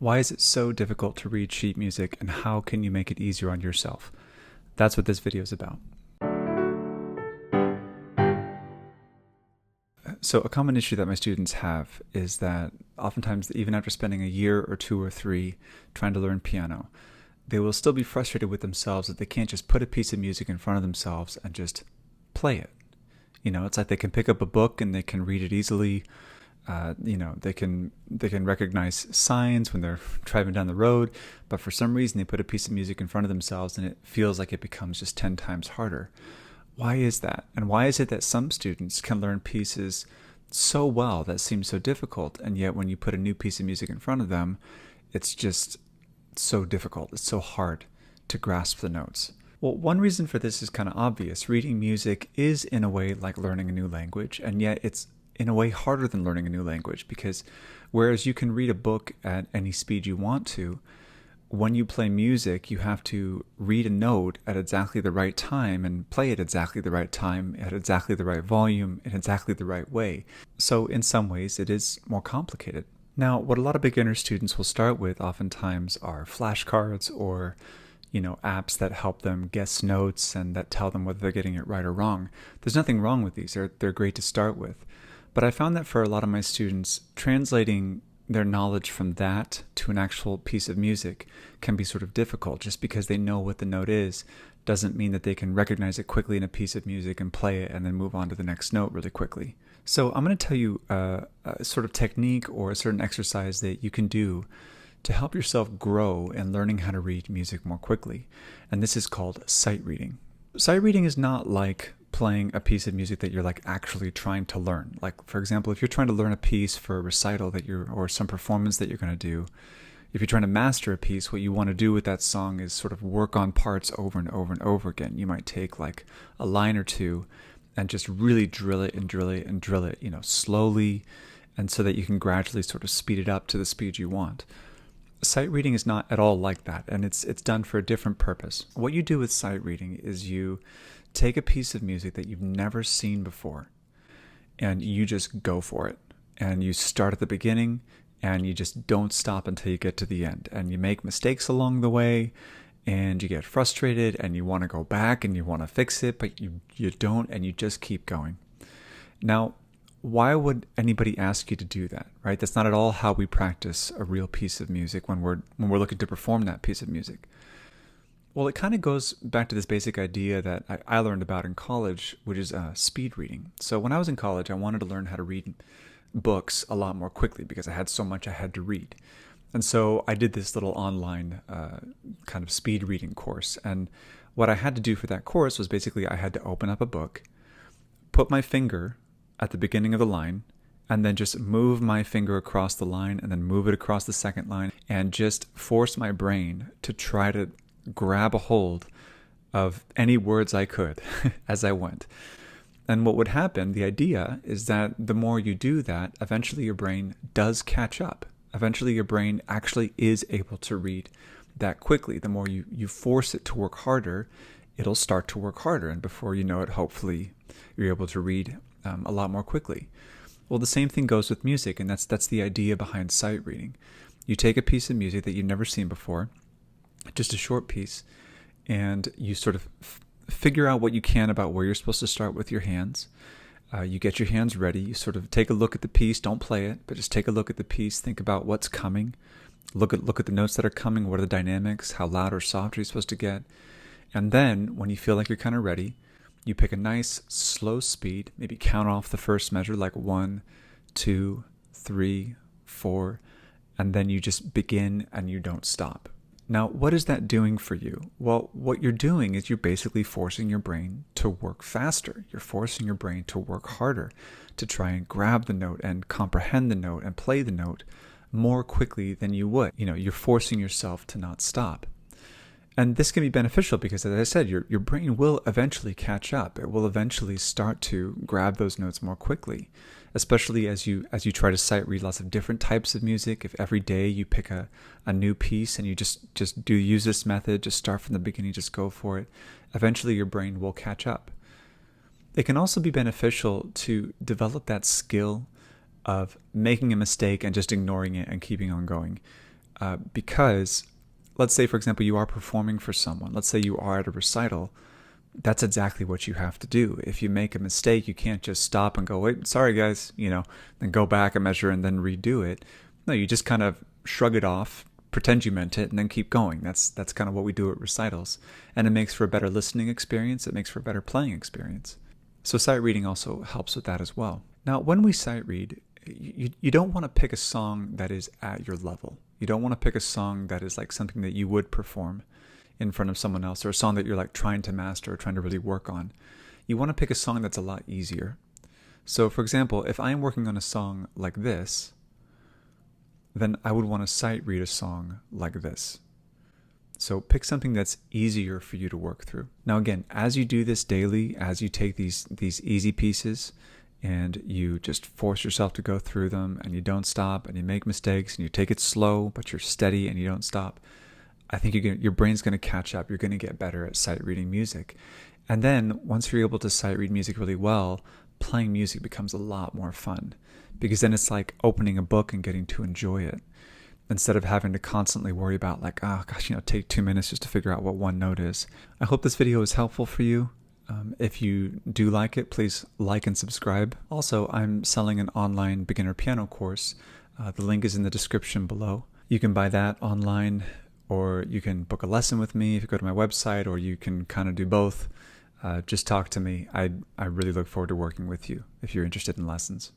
Why is it so difficult to read sheet music, and how can you make it easier on yourself? That's what this video is about. So a common issue that my students have is that oftentimes, even after spending a year or two or three trying to learn piano, they will still be frustrated with themselves that they can't just put a piece of music in front of themselves and just play it. It's like they can pick up a book and they can read it easily. They can recognize signs when they're driving down the road, but for some reason they put a piece of music in front of themselves and it feels like it becomes just 10 times harder. Why is that? And why is it that some students can learn pieces so well that seem so difficult, and yet when you put a new piece of music in front of them, it's just so difficult, it's so hard to grasp the notes? Well, one reason for this is kind of obvious. Reading music is in a way like learning a new language, and yet it's in a way harder than learning a new language, because whereas you can read a book at any speed you want to, when you play music, you have to read a note at exactly the right time and play it exactly the right time, at exactly the right volume, in exactly the right way. So in some ways, it is more complicated. Now, what a lot of beginner students will start with oftentimes are flashcards or apps that help them guess notes and that tell them whether they're getting it right or wrong. There's nothing wrong with these. They're great to start with. But I found that for a lot of my students, translating their knowledge from that to an actual piece of music can be sort of difficult. Just because they know what the note is doesn't mean that they can recognize it quickly in a piece of music and play it and then move on to the next note really quickly. So I'm going to tell you a sort of technique or a certain exercise that you can do to help yourself grow in learning how to read music more quickly. And this is called sight reading. Sight reading is not like playing a piece of music that you're like actually trying to learn. Like, for example, if you're trying to learn a piece for a recital or some performance that you're going to do, if you're trying to master a piece, what you want to do with that song is sort of work on parts over and over and over again. You might take like a line or two and just really drill it and drill it and drill it, slowly, and so that you can gradually sort of speed it up to the speed you want. Sight reading is not at all like that, and it's done for a different purpose. What you do with sight reading is you take a piece of music that you've never seen before, and you just go for it. And you start at the beginning, and you just don't stop until you get to the end. And you make mistakes along the way, and you get frustrated, and you want to go back, and you want to fix it, but you don't, and you just keep going. Now, why would anybody ask you to do that, right? That's not at all how we practice a real piece of music when we're looking to perform that piece of music. Well, it kind of goes back to this basic idea that I learned about in college, which is speed reading. So when I was in college, I wanted to learn how to read books a lot more quickly because I had so much I had to read. And so I did this little online kind of speed reading course. And what I had to do for that course was basically I had to open up a book, put my finger at the beginning of the line, and then just move my finger across the line and then move it across the second line and just force my brain to try to grab a hold of any words I could as I went. And what would happen, the idea is that the more you do that, eventually your brain does catch up. Eventually your brain actually is able to read that quickly. The more you force it to work harder, it'll start to work harder. And before you know it, hopefully you're able to read a lot more quickly. Well, the same thing goes with music, and that's the idea behind sight reading. You take a piece of music that you've never seen before, just a short piece, and you sort of figure out what you can about where you're supposed to start with your hands. You get your hands ready. You sort of take a look at the piece. Don't play it, but just take a look at the piece. Think about what's coming. Look at the notes that are coming. What are the dynamics? How loud or soft are you supposed to get? And then when you feel like you're kind of ready, you pick a nice slow speed. Maybe count off the first measure, like 1, 2, 3, 4, and then you just begin and you don't stop. Now, what is that doing for you? Well, what you're doing is you're basically forcing your brain to work faster. You're forcing your brain to work harder, to try and grab the note and comprehend the note and play the note more quickly than you would. You're forcing yourself to not stop. And this can be beneficial because, as I said, your brain will eventually catch up. It will eventually start to grab those notes more quickly, especially as you try to sight read lots of different types of music. If every day you pick a new piece and you just use this method, just start from the beginning, just go for it, eventually your brain will catch up. It can also be beneficial to develop that skill of making a mistake and just ignoring it and keeping on going. because let's say, for example, you are performing for someone. Let's say you are at a recital. That's exactly what you have to do. If you make a mistake, you can't just stop and go, wait, sorry guys, then go back a measure and then redo it. No, you just kind of shrug it off, pretend you meant it, and then keep going. That's kind of what we do at recitals. And it makes for a better listening experience. It makes for a better playing experience. So sight reading also helps with that as well. Now, when we sight read, you don't want to pick a song that is at your level. You don't want to pick a song that is like something that you would perform in front of someone else, or a song that you're like trying to master or trying to really work on. You want to pick a song that's a lot easier. So for example, if I'm working on a song like this, then I would want to sight read a song like this. So pick something that's easier for you to work through. Now again, as you do this daily, as you take these easy pieces and you just force yourself to go through them, and you don't stop, and you make mistakes, and you take it slow, but you're steady and you don't stop, I think your brain's going to catch up. You're going to get better at sight reading music. And then once you're able to sight read music really well, playing music becomes a lot more fun, because then it's like opening a book and getting to enjoy it, instead of having to constantly worry about like, oh gosh, take 2 minutes just to figure out what one note is. I hope this video is helpful for you. If you do like it, please like and subscribe. Also, I'm selling an online beginner piano course. The link is in the description below. You can buy that online, or you can book a lesson with me if you go to my website, or you can kind of do both. Just talk to me. I really look forward to working with you if you're interested in lessons.